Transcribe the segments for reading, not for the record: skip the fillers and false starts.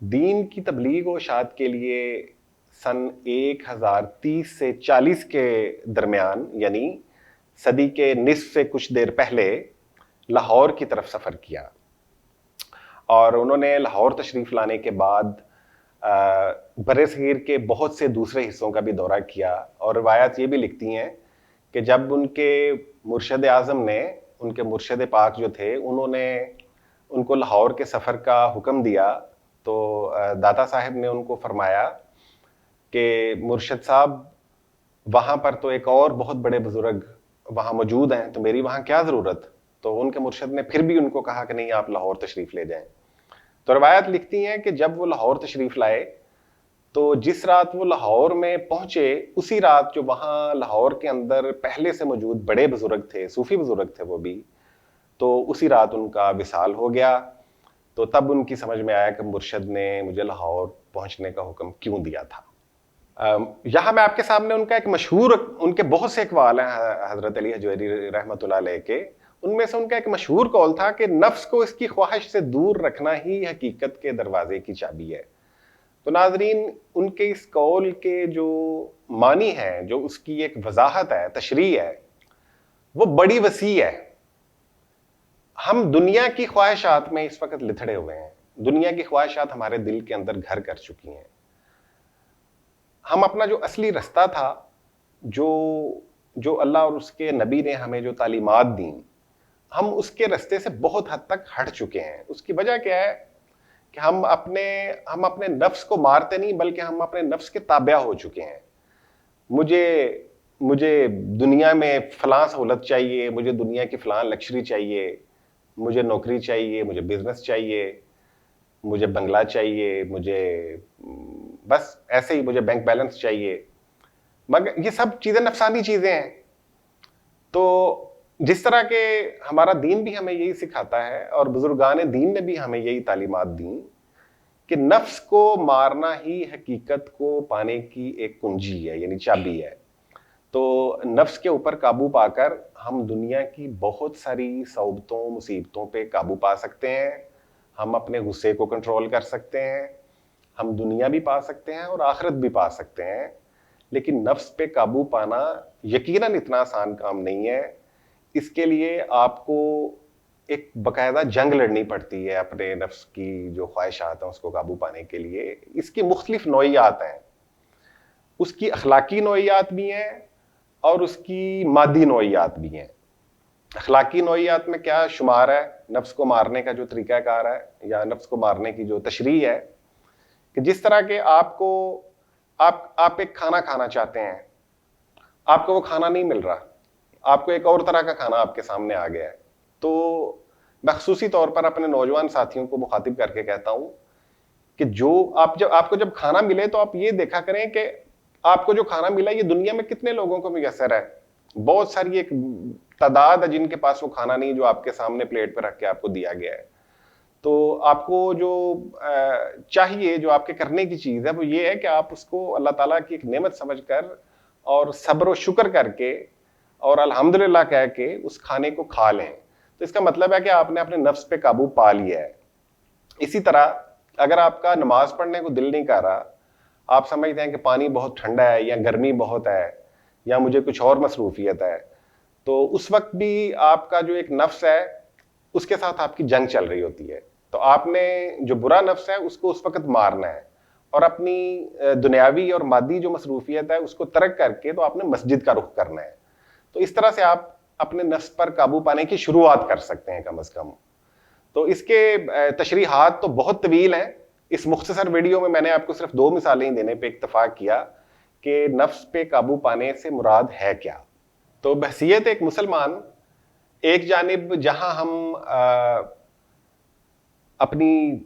دین کی تبلیغ و اشاعت کے لیے سن 1030 سے 40 کے درمیان، یعنی صدی کے نصف سے کچھ دیر پہلے لاہور کی طرف سفر کیا، اور انہوں نے لاہور تشریف لانے کے بعد بر صغیر کے بہت سے دوسرے حصوں کا بھی دورہ کیا، اور روایات یہ بھی لکھتی ہیں کہ جب ان کے مرشد اعظم نے، ان کے مرشد پاک جو تھے، انہوں نے ان کو لاہور کے سفر کا حکم دیا، تو داتا صاحب نے ان کو فرمایا کہ مرشد صاحب وہاں پر تو ایک اور بہت بڑے بزرگ وہاں موجود ہیں، تو میری وہاں کیا ضرورت؟ تو ان کے مرشد نے پھر بھی ان کو کہا کہ نہیں، آپ لاہور تشریف لے جائیں۔ تو روایت لکھتی ہیں کہ جب وہ لاہور تشریف لائے تو جس رات وہ لاہور میں پہنچے، اسی رات جو وہاں لاہور کے اندر پہلے سے موجود بڑے بزرگ تھے، صوفی بزرگ تھے وہ بھی، تو اسی رات ان کا وصال ہو گیا۔ تو تب ان کی سمجھ میں آیا کہ مرشد نے مجھے لاہور پہنچنے کا حکم کیوں دیا تھا۔ یہاں میں آپ کے سامنے ان کا ایک مشہور، ان کے بہت سے اقوال ہیں حضرت علی حجویری رحمۃ اللہ علیہ کے، ان میں سے ان کا ایک مشہور قول تھا کہ نفس کو اس کی خواہش سے دور رکھنا ہی حقیقت کے دروازے کی چابی ہے۔ تو ناظرین، ان کے اس قول کے جو معنی ہے، جو اس کی ایک وضاحت ہے، تشریح ہے، وہ بڑی وسیع ہے۔ ہم دنیا کی خواہشات میں اس وقت لتھڑے ہوئے ہیں، دنیا کی خواہشات ہمارے دل کے اندر گھر کر چکی ہیں۔ ہم اپنا جو اصلی رستہ تھا، جو اللہ اور اس کے نبی نے ہمیں جو تعلیمات دیں، ہم اس کے رستے سے بہت حد تک ہٹ چکے ہیں۔ اس کی وجہ کیا ہے کہ ہم اپنے نفس کو مارتے نہیں، بلکہ ہم اپنے نفس کے تابع ہو چکے ہیں۔ مجھے دنیا میں فلاں سہولت چاہیے، مجھے دنیا کی فلاں لکشری چاہیے، مجھے نوکری چاہیے، مجھے بزنس چاہیے، مجھے بنگلہ چاہیے، مجھے بس ایسے ہی مجھے بینک بیلنس چاہیے۔ مگر یہ سب چیزیں نفسانی چیزیں ہیں۔ تو جس طرح کہ ہمارا دین بھی ہمیں یہی سکھاتا ہے، اور بزرگان دین نے بھی ہمیں یہی تعلیمات دیں کہ نفس کو مارنا ہی حقیقت کو پانے کی ایک کنجی ہے، یعنی چابی ہے۔ تو نفس کے اوپر قابو پا کر ہم دنیا کی بہت ساری صعوبتوں، مصیبتوں پہ قابو پا سکتے ہیں، ہم اپنے غصے کو کنٹرول کر سکتے ہیں، ہم دنیا بھی پا سکتے ہیں اور آخرت بھی پا سکتے ہیں۔ لیکن نفس پہ قابو پانا یقیناً اتنا آسان کام نہیں ہے۔ اس کے لیے آپ کو ایک باقاعدہ جنگ لڑنی پڑتی ہے اپنے نفس کی جو خواہشات ہیں اس کو قابو پانے کے لیے۔ اس کی مختلف نوعیات ہیں، اس کی اخلاقی نوعیات بھی ہیں اور اس کی مادی نوعیات بھی ہیں۔ اخلاقی نوعیات میں کیا شمار ہے؟ نفس کو مارنے کا جو طریقہ کار ہے، یا نفس کو مارنے کی جو تشریح ہے، کہ جس طرح کہ آپ ایک کھانا کھانا چاہتے ہیں، آپ کو وہ کھانا نہیں مل رہا، آپ کو ایک اور طرح کا کھانا آپ کے سامنے آ گیا ہے، تو میں خصوصی طور پر اپنے نوجوان ساتھیوں کو مخاطب کر کے کہتا ہوں کہ آپ کو جب کھانا ملے تو آپ یہ دیکھا کریں کہ آپ کو جو کھانا ملا یہ دنیا میں کتنے لوگوں کو میسر ہے۔ بہت ساری ایک تعداد ہے جن کے پاس وہ کھانا نہیں جو آپ کے سامنے پلیٹ پہ رکھ کے آپ کو دیا گیا ہے۔ تو آپ کو جو چاہیے، جو آپ کے کرنے کی چیز ہے، وہ یہ ہے کہ آپ اس کو اللہ تعالیٰ کی ایک نعمت سمجھ کر اور صبر و شکر کر کے اور الحمدللہ کہہ کے اس کھانے کو کھا لیں۔ تو اس کا مطلب ہے کہ آپ نے اپنے نفس پہ قابو پا لیا ہے۔ اسی طرح اگر آپ کا نماز پڑھنے کو دل نہیں کر رہا، آپ سمجھتے ہیں کہ پانی بہت ٹھنڈا ہے، یا گرمی بہت ہے، یا مجھے کچھ اور مصروفیت ہے، تو اس وقت بھی آپ کا جو ایک نفس ہے اس کے ساتھ آپ کی جنگ چل رہی ہوتی ہے۔ تو آپ نے جو برا نفس ہے اس کو اس وقت مارنا ہے، اور اپنی دنیاوی اور مادی جو مصروفیت ہے اس کو ترک کر کے تو آپ نے مسجد کا رخ کرنا ہے۔ تو اس طرح سے آپ اپنے نفس پر قابو پانے کی شروعات کر سکتے ہیں کم از کم۔ تو اس کے تشریحات تو بہت طویل ہیں۔ اس مختصر ویڈیو میں نے آپ کو صرف 2 مثالیں دینے پہ اکتفا کیا کہ نفس پہ قابو پانے سے مراد ہے کیا۔ تو بحیثیت ایک مسلمان، ایک جانب جہاں ہم اپنی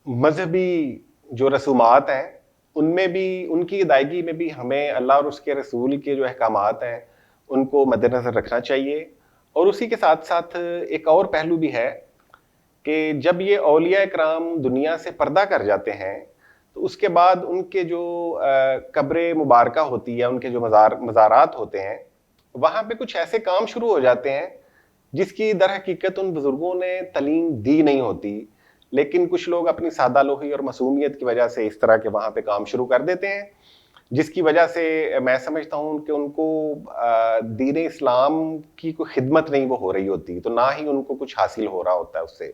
مذہبی جو رسومات ہیں ان میں بھی، ان کی ادائیگی میں بھی ہمیں اللہ اور اس کے رسول کے جو احکامات ہیں ان کو مد نظر رکھنا چاہیے۔ اور اسی کے ساتھ ساتھ ایک اور پہلو بھی ہے کہ جب یہ اولیاء اکرام دنیا سے پردہ کر جاتے ہیں تو اس کے بعد ان کے جو قبر مبارکہ ہوتی ہے، ان کے جو مزارات ہوتے ہیں، وہاں پہ کچھ ایسے کام شروع ہو جاتے ہیں جس کی در حقیقت ان بزرگوں نے تعلیم دی نہیں ہوتی، لیکن کچھ لوگ اپنی سادہ لوہی اور معصومیت کی وجہ سے اس طرح کے وہاں پہ کام شروع کر دیتے ہیں، جس کی وجہ سے میں سمجھتا ہوں کہ ان کو دین اسلام کی کوئی خدمت نہیں وہ ہو رہی ہوتی، تو نہ ہی ان کو کچھ حاصل ہو رہا ہوتا ہے اس سے۔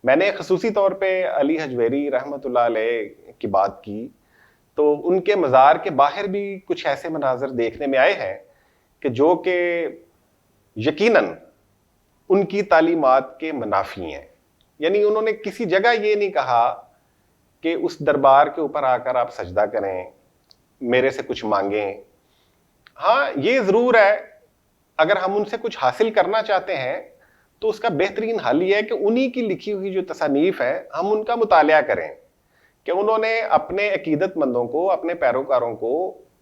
میں نے خصوصی طور پہ علی حجویری رحمۃ اللہ علیہ کی بات کی، تو ان کے مزار کے باہر بھی کچھ ایسے مناظر دیکھنے میں آئے ہیں کہ جو کہ یقیناً ان کی تعلیمات کے منافی ہیں۔ یعنی انہوں نے کسی جگہ یہ نہیں کہا کہ اس دربار کے اوپر آ کر آپ سجدہ کریں، میرے سے کچھ مانگیں۔ ہاں یہ ضرور ہے، اگر ہم ان سے کچھ حاصل کرنا چاہتے ہیں تو اس کا بہترین حل یہ ہے کہ انہی کی لکھی ہوئی جو تصانیف ہیں ہم ان کا مطالعہ کریں، کہ انہوں نے اپنے عقیدت مندوں کو، اپنے پیروکاروں کو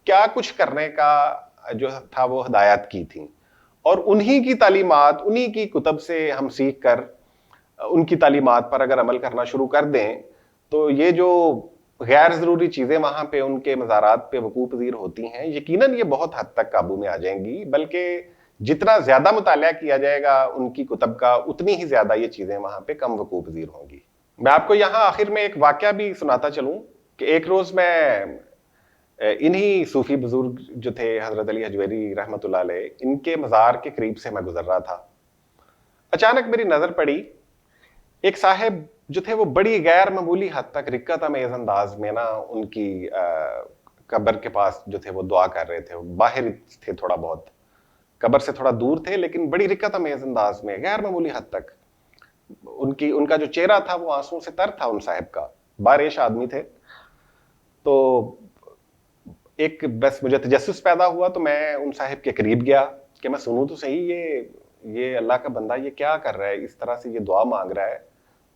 کیا کچھ کرنے کا جو تھا وہ ہدایات کی تھیں، اور انہی کی تعلیمات، انہی کی کتب سے ہم سیکھ کر ان کی تعلیمات پر اگر عمل کرنا شروع کر دیں تو یہ جو غیر ضروری چیزیں وہاں پہ ان کے مزارات پہ وقوع پذیر ہوتی ہیں یقیناً یہ بہت حد تک قابو میں آ جائیں گی، بلکہ جتنا زیادہ مطالعہ کیا جائے گا ان کی کتب کا اتنی ہی زیادہ یہ چیزیں وہاں پہ کم وقوع پذیر ہوں گی۔ میں آپ کو یہاں آخر میں ایک واقعہ بھی سناتا چلوں کہ ایک روز میں انہی صوفی بزرگ جو تھے حضرت علی حجویری رحمۃ اللہ علیہ، ان کے مزار کے قریب سے میں گزر رہا تھا، اچانک میری نظر پڑی ایک صاحب جو تھے وہ بڑی غیر معمولی حد تک رقت امیز انداز میں نا ان کی قبر کے پاس جو تھے وہ دعا کر رہے تھے، باہر تھے تھوڑا بہت، قبر سے تھوڑا دور تھے لیکن بڑی رقت امیز انداز میں غیر معمولی حد تک ان کا جو چہرہ تھا وہ آنسوں سے تر تھا، ان صاحب کا بارش آدمی تھے۔ تو ایک بس مجھے تجسس پیدا ہوا تو میں ان صاحب کے قریب گیا کہ میں سنوں تو صحیح یہ اللہ کا بندہ یہ کیا کر رہا ہے، اس طرح سے یہ دعا مانگ رہا ہے،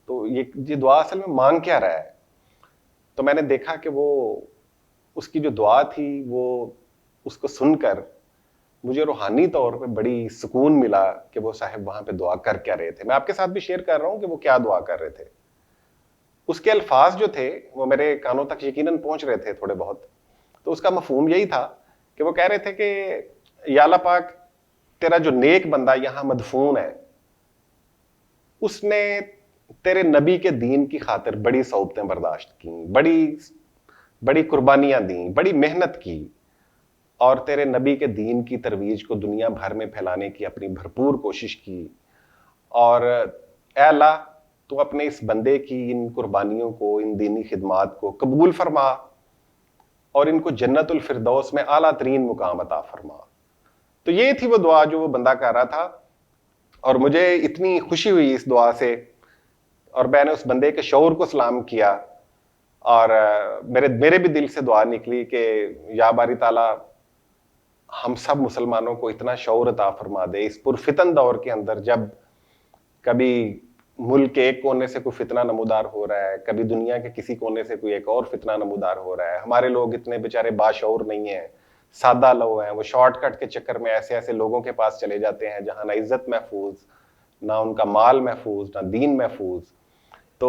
تو یہ دعا اصل میں مانگ کیا رہا ہے۔ تو میں نے دیکھا کہ وہ اس کی جو دعا تھی وہ اس کو سن کر مجھے روحانی طور پہ بڑی سکون ملا کہ وہ صاحب وہاں پہ دعا کر کیا رہے تھے۔ میں آپ کے ساتھ بھی شیئر کر رہا ہوں کہ وہ کیا دعا کر رہے تھے۔ اس کے الفاظ جو تھے وہ میرے کانوں تک یقیناً پہنچ رہے تھے تھوڑے بہت، تو اس کا مفہوم یہی تھا کہ وہ کہہ رہے تھے کہ یا اللہ پاک تیرا جو نیک بندہ یہاں مدفون ہے اس نے تیرے نبی کے دین کی خاطر بڑی صعوبتیں برداشت کی، بڑی قربانیاں دیں، بڑی محنت کی، اور تیرے نبی کے دین کی ترویج کو دنیا بھر میں پھیلانے کی اپنی بھرپور کوشش کی، اور اے اللہ تو اپنے اس بندے کی ان قربانیوں کو، ان دینی خدمات کو قبول فرما اور ان کو جنت الفردوس میں اعلیٰ ترین مقام عطا فرما۔ تو یہ تھی وہ دعا جو وہ بندہ کر رہا تھا، اور مجھے اتنی خوشی ہوئی اس دعا سے، اور میں نے اس بندے کے شعور کو سلام کیا، اور میرے بھی دل سے دعا نکلی کہ یا باری تعالیٰ ہم سب مسلمانوں کو اتنا شعور عطا فرما دے اس پرفتن دور کے اندر، جب کبھی ملک کے ایک کونے سے کوئی فتنہ نمودار ہو رہا ہے، کبھی دنیا کے کسی کونے سے کوئی ایک اور فتنہ نمودار ہو رہا ہے، ہمارے لوگ اتنے بیچارے باشعور نہیں ہیں، سادہ لوگ ہیں، وہ شارٹ کٹ کے چکر میں ایسے لوگوں کے پاس چلے جاتے ہیں جہاں نہ عزت محفوظ، نہ ان کا مال محفوظ، نہ دین محفوظ۔ تو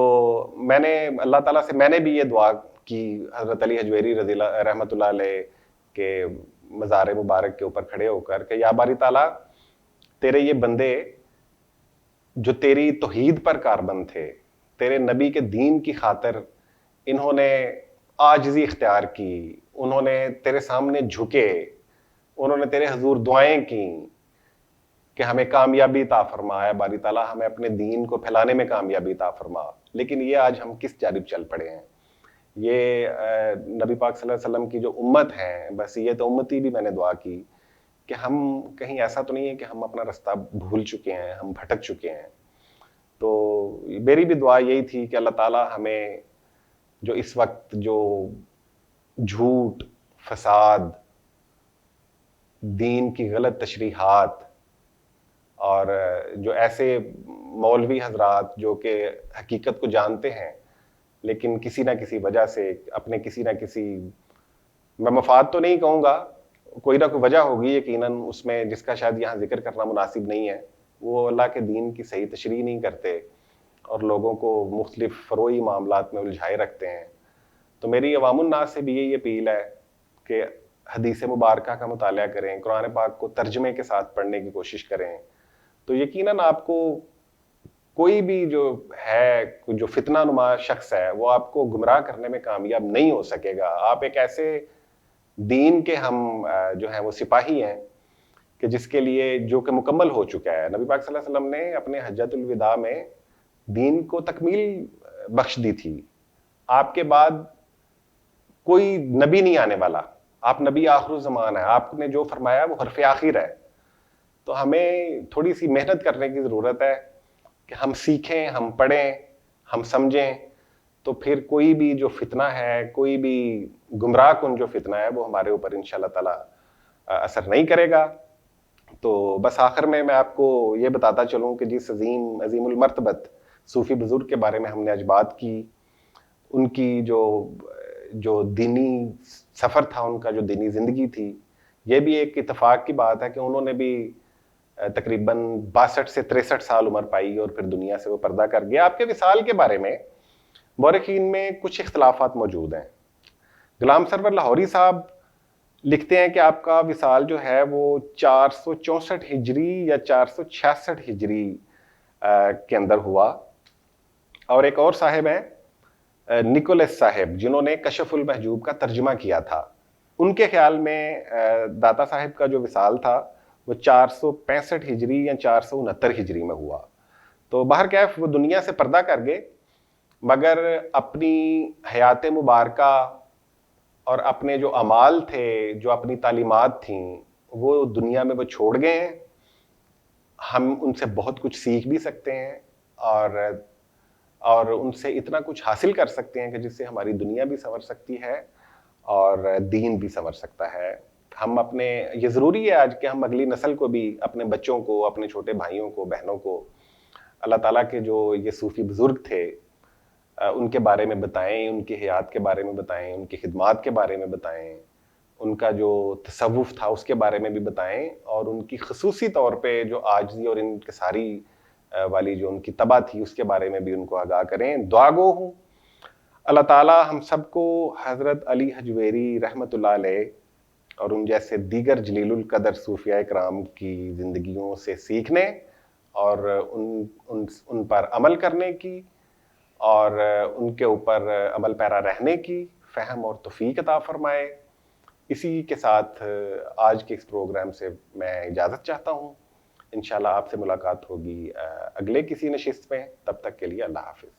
میں نے اللہ تعالیٰ سے میں نے بھی یہ دعا کی حضرت علی حجویری رضی اللہ رحمۃ اللہ علیہ کے مزار مبارک کے اوپر کھڑے ہو کر کہ یا باری تعالیٰ تیرے یہ بندے جو تیری توحید پر کاربند تھے، تیرے نبی کے دین کی خاطر انہوں نے عاجزی اختیار کی، انہوں نے تیرے سامنے جھکے، انہوں نے تیرے حضور دعائیں کی کہ ہمیں کامیابی عطا فرما، ہے باری تعالیٰ ہمیں اپنے دین کو پھیلانے میں کامیابی عطا فرما، لیکن یہ آج ہم کس جانب چل پڑے ہیں۔ یہ نبی پاک صلی اللہ علیہ وسلم کی جو امت ہے، بس یہ تو امتی بھی میں نے دعا کی کہ ہم کہیں ایسا تو نہیں ہے کہ ہم اپنا رستہ بھول چکے ہیں، ہم بھٹک چکے ہیں۔ تو میری بھی دعا یہی تھی کہ اللہ تعالیٰ ہمیں جو اس وقت جو جھوٹ، فساد، دین کی غلط تشریحات، اور جو ایسے مولوی حضرات جو کہ حقیقت کو جانتے ہیں لیکن کسی نہ کسی وجہ سے اپنے کسی نہ کسی، میں مفاد تو نہیں کہوں گا، کوئی نہ کوئی وجہ ہوگی یقیناً اس میں جس کا شاید یہاں ذکر کرنا مناسب نہیں ہے، وہ اللہ کے دین کی صحیح تشریح نہیں کرتے اور لوگوں کو مختلف فروعی معاملات میں الجھائے رکھتے ہیں۔ تو میری عوام الناس سے بھی یہی اپیل ہے کہ حدیث مبارکہ کا مطالعہ کریں، قرآن پاک کو ترجمے کے ساتھ پڑھنے کی کوشش کریں، تو یقیناً آپ کو کوئی بھی جو ہے جو فتنہ نما شخص ہے وہ آپ کو گمراہ کرنے میں کامیاب نہیں ہو سکے گا. آپ ایک ایسے دین کے ہم جو ہیں وہ سپاہی ہیں کہ جس کے لیے جو کہ مکمل ہو چکا ہے. نبی پاک صلی اللہ علیہ وسلم نے اپنے حجۃ الوداع میں دین کو تکمیل بخش دی تھی. آپ کے بعد کوئی نبی نہیں آنے والا, آپ نبی آخر الزمان ہیں, آپ نے جو فرمایا وہ حرف آخر ہے. تو ہمیں تھوڑی سی محنت کرنے کی ضرورت ہے کہ ہم سیکھیں, ہم پڑھیں, ہم سمجھیں, تو پھر کوئی بھی جو فتنہ ہے, کوئی بھی گمراہ کن جو فتنہ ہے وہ ہمارے اوپر انشاءاللہ تعالی اثر نہیں کرے گا. تو بس آخر میں آپ کو یہ بتاتا چلوں کہ جس عظیم المرتبت صوفی بزرگ کے بارے میں ہم نے آج بات کی, ان کی جو دینی سفر تھا, ان کا جو دینی زندگی تھی, یہ بھی ایک اتفاق کی بات ہے کہ انہوں نے بھی تقریباً 62 سے 63 سال عمر پائی اور پھر دنیا سے وہ پردہ کر گیا. آپ کے وصال کے بارے میں مورخین میں کچھ اختلافات موجود ہیں. غلام سرور لاہوری صاحب لکھتے ہیں کہ آپ کا وصال جو ہے وہ 464 ہجری یا 466 ہجری کے اندر ہوا. اور ایک اور صاحب ہیں نکولس صاحب, جنہوں نے کشف المحجوب کا ترجمہ کیا تھا, ان کے خیال میں داتا صاحب کا جو وصال تھا وہ 465 ہجری یا 469 ہجری میں ہوا. تو بہرکیف وہ دنیا سے پردہ کر گئے, مگر اپنی حیات مبارکہ اور اپنے جو اعمال تھے, جو اپنی تعلیمات تھیں, وہ دنیا میں وہ چھوڑ گئے ہیں. ہم ان سے بہت کچھ سیکھ بھی سکتے ہیں اور ان سے اتنا کچھ حاصل کر سکتے ہیں کہ جس سے ہماری دنیا بھی سنور سکتی ہے اور دین بھی سنور سکتا ہے. ہم اپنے, یہ ضروری ہے آج کہ ہم اگلی نسل کو بھی, اپنے بچوں کو, اپنے چھوٹے بھائیوں کو, بہنوں کو اللہ تعالیٰ کے جو یہ صوفی بزرگ تھے ان کے بارے میں بتائیں, ان کی حیات کے بارے میں بتائیں, ان کی خدمات کے بارے میں بتائیں, ان کا جو تصوف تھا اس کے بارے میں بھی بتائیں, اور ان کی خصوصی طور پہ جو عاجزی اور انکساری والی جو ان کی طبع تھی اس کے بارے میں بھی ان کو آگاہ کریں. دعا گو ہوں اللہ تعالیٰ ہم سب کو حضرت علی حجویری رحمۃ اللہ علیہ اور ان جیسے دیگر جلیل القدر صوفیاء کرام کی زندگیوں سے سیکھنے اور ان پر عمل کرنے کی اور ان کے اوپر عمل پیرا رہنے کی فہم اور توفیق عطا فرمائے. اسی کے ساتھ آج کے اس پروگرام سے میں اجازت چاہتا ہوں. انشاءاللہ آپ سے ملاقات ہوگی اگلے کسی نشست میں. تب تک کے لیے اللہ حافظ.